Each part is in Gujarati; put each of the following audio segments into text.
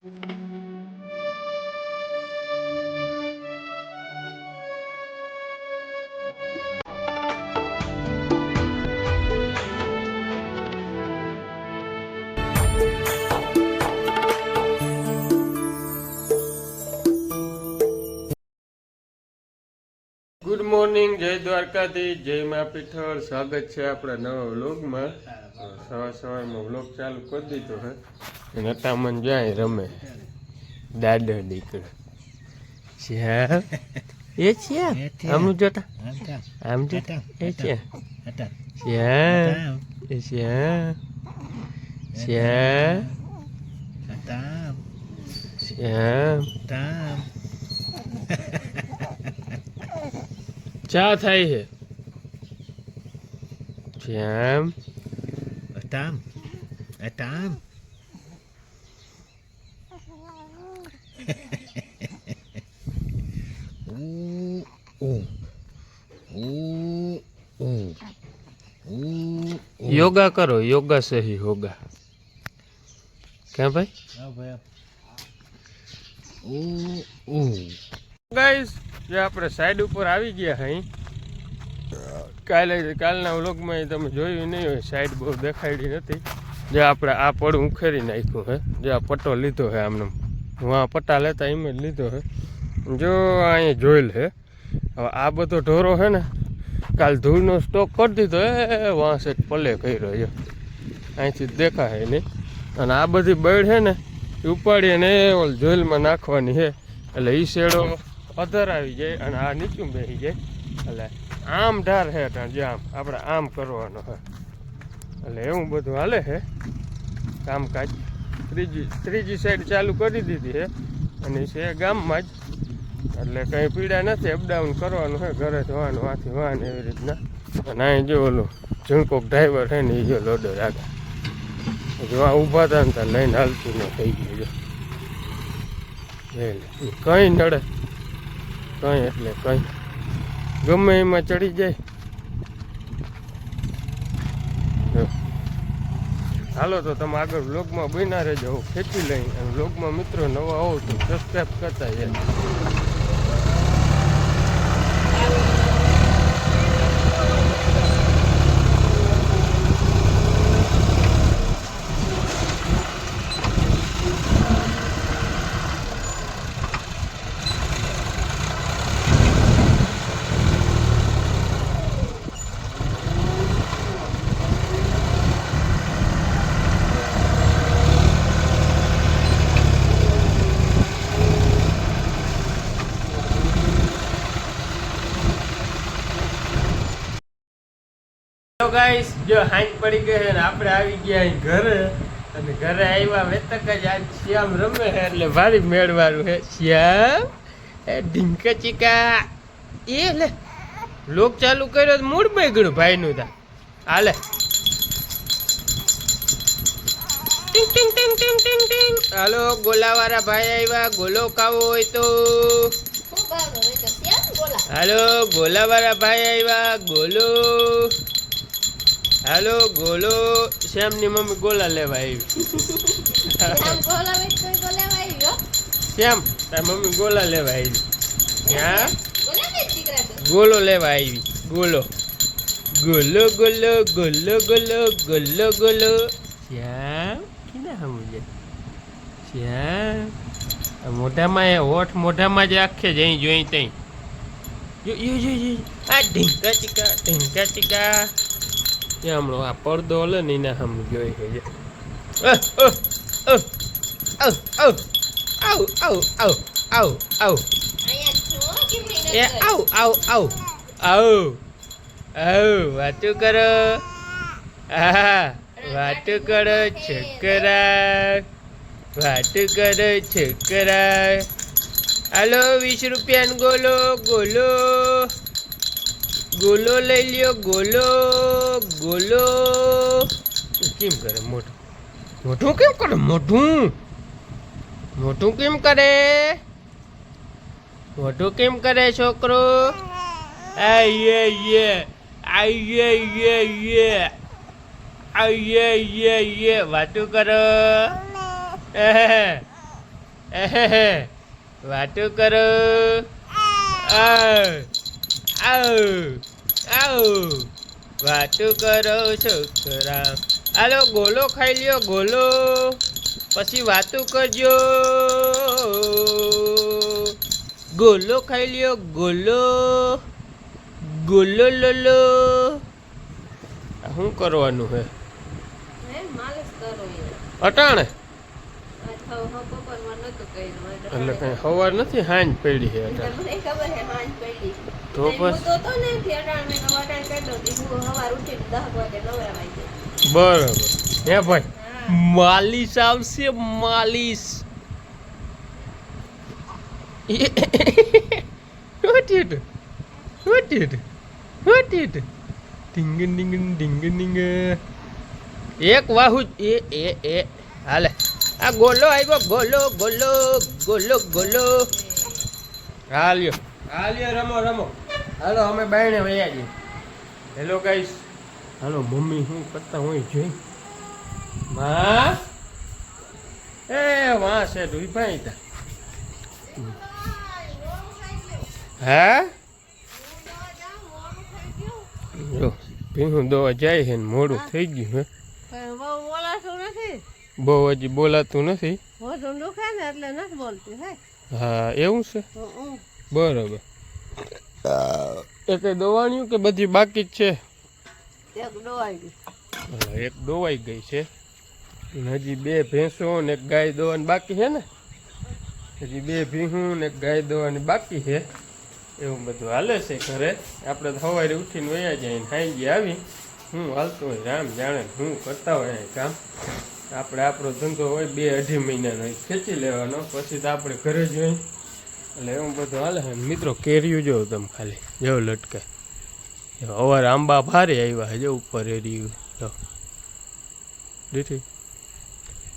ગુડ મોર્નિંગ, જય દ્વારકાધીશ, જય મા પીઠળ. સ્વાગત છે આપણા નવા વ્લોગમાં. સવારમાં વ્લોગ ચાલુ કરી દીધો હે. નટામણ જાય રમે દાદો દીકરો શ્યામ. એ શ્યામ આમ જોતા, આમ જોતા. એ શ્યામ, શ્યામ, એ શ્યામ, શ્યામ, શ્યામ. ચા થાય છે શ્યામ. Atam. Atam. યોગા કરો, યોગા સહી હોગા. ક્યાં ભાઈ? ગાઈસ, જે આપણે સાઈડ ઉપર આવી ગયા હઈ. કાલના વ્લોગમાં તમે જોયું નહીં હોય, સાઈડ બહુ દેખાડી નથી. જે આપણે આ પડું ઉખેરી નાખ્યું હે, જે આ પટ્ટો લીધો હે આમને. હું આ પટ્ટા લેતા એમ જ લીધો હે. જો અહીંયા જોયેલ હે. હવે આ બધો ઢોરો હે ને, કાલ ધૂળનો સ્ટોક કરી દીધો હે. વાંસ એક પલે કર્યો છે, અહીંથી દેખાય નહીં. અને આ બધી બળ છે ને એ ઉપાડીને ઓલ જોઈલમાં નાખવાની છે. એટલે એ શેડો અધર આવી જાય અને આ નીચું બેસી જાય. એટલે આમ ઢાર છે જે આમ આપણે આમ કરવાનો છે. એટલે એવું બધું હાલે છે કામકાજ. ત્રીજી સાઈડ ચાલુ કરી દીધી છે અને છે ગામમાં જ. એટલે કંઈ પીડા નથી, અપડાઉન કરવાનું છે, ઘરે જવાનું આથી વાન એવી રીતના. અને અહીં જો ઓલું ઝીણકોક ડ્રાઈવર છે ને એ જો લોડર આગળ જો આ ઊભા હતા ને ત્યાં લઈને હાલતું ન થઈ ગયું. કંઈ નડે કંઈ એટલે કંઈ ગમે એમાં ચડી જાય. હાલો તો તમે આગળ વ્લોગમાં બન્યા રહેજો. ખેંચી લઈ અને વ્લોગમાં મિત્રો નવા હોવ તો સબસ્ક્રાઈબ કરતા જાય. ગાઈસ, જો હાંજ પડી ગઈ છે ને આપણે આવી ગયા અહીં ઘરે. અને ઘરે આવ્યા વેતક જ આજ શ્યામ રમે છે એટલે ભારી મેળવાનું છે. શ્યામ એ ઢીંકા ચીકા એ લે લોક ચાલુ કર્યો મૂળ બગડ્યું ભાઈનું તા. હાલે ટિંગ ટિંગ ટિંગ ટિંગ ટિંગ ટિંગ. હાલો ગોલાવાળા ભાઈ આવ્યા, ગોલો ખાવો હોય તો. હાલો ગોલાવાળા ભાઈ આવ્યા, ગોલો. હાલો ગોલો. શ્યામની મમ્મી ગોલા લેવા આવી. શ્યામ તાર મમ્મી ગોલા લેવા આવી. ક્યાં ગોલો લેવા આવી. ગોલો ગોલો ગોલો ગોલો ગોલો ગોલો ગોલો. શ્યામ કીધા સમજે શ્યામ મોઢામાં એ હોઠ મોઢામાં જ રાખે જ અહીં જોઈ તઈ. આ ઢીંકા ચીકા ઢીંકા ચીકા. હમણાં આ પડદો હલે ને એના હમ જોઈ છે. એ આવ આવ આવ આવ આવ વાતું કરો. હા વાતું કરો છોકરા, વાતું કરો છોકરા. હાલો 20 રૂપિયાનો ગોલો. ગોલો ગોલો લઈ લ્યો. ગોલો ગોલો. કેમ કરે મોઢું? મોઢું કેમ કરે? મોઢું મોઢું કેમ કરે? મોઢું કેમ કરે છોકરો? આયે આયે વાતું કરો. વાતું કરો. આવ આવ આવ વાતું કરો છોકરા. હાલો ગોલો ખાઈ લ્યો ગોલો, પછી વાતું કરજો. ગોલો ખાઈ લ્યો ગોલો, ગોલો લોલો. શું કરવાનું હે અટાણે? એટલે કઈ સવાર નથી, હાંજ પડી છે અટાણે. તો બસ બરાબર. હે ભાઈ માલિશ આવશે માલિશ. What did? What did? What did? Ding ding ding ding. એક વાહુ એ હાલે. આ ગોલો આવ્યો ગોલો ગોલો ગોલો ગોલો. હાલ્યો હાલ્યો રમો રમો. હાલો અમે બાયણે વયા જઈએ. Hello guys. હાલો મમ્મી શું કરતા હોય જોઈ. માં એ વાં છે તું ભાઈ તા. હા જો ભીનું દવા જાય છે ને મોડું થઈ ગયું હે. બહુ હજી બોલાતું નથી. હા એવું છે બરોબર. એ દવાણ્યું કે બધી બાકી જ છે? એક દોવાઈ ગઈ છે. હજી 2 ભેંસો ને 1 ગાય દોવાની બાકી છે ને. હજી 2 ભીહું ને 1 ગાય દોવાની બાકી છે. એવું બધું હાલે છે ઘરે. આપણે તો સવારે ઉઠીને વયા જાય ને ખાઈ આવી હું હાલતું હોય રામ જાણે શું કરતા હોય કામ. આપણે આપણો ધંધો હોય 2-2.5 મહિનાનો ખેંચી લેવાનો, પછી તો આપણે ઘરે જ હોય. એટલે એવું બધું હાલે છે. મિત્રો કેરીયું જોવો તમે ખાલી જેવો લટકે. સવારે આંબા ભારે આવ્યા છે જો ઉપર એરિયું જો દીઠી.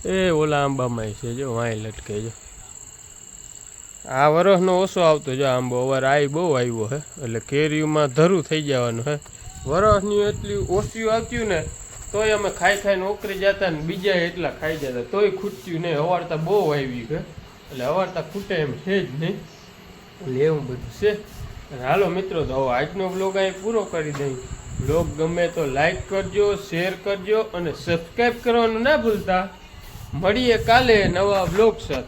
એ ઓલા આંબામાં છે જો વાંય લટકે જો. આ વરસનો ઓછો આવતો જો આંબો. અવાર આઈ બહુ આવ્યો હે એટલે કેરીમાં ધરું થઈ જવાનું હે. વરસની એટલી ઓછી આવતી ને તોય અમે ખાઈ ખાઈને ઓકરી જતા ને બીજા એટલા ખાઈ જતા તોય ખૂટતું નહીં. અવારતા બહુ આવી છે એટલે અવારતા ખૂટે એમ છે જ નહીં. એટલે એવું બધું છે. હાલો મિત્રો તો હવે આજનો બ્લોગ અહીં પૂરો કરી દઈ. બ્લોગ ગમે તો લાઈક કરજો, શેર કરજો અને સબસ્ક્રાઈબ કરવાનું ના ભૂલતા. મળીએ કાલે નવા બ્લોગ સાથે.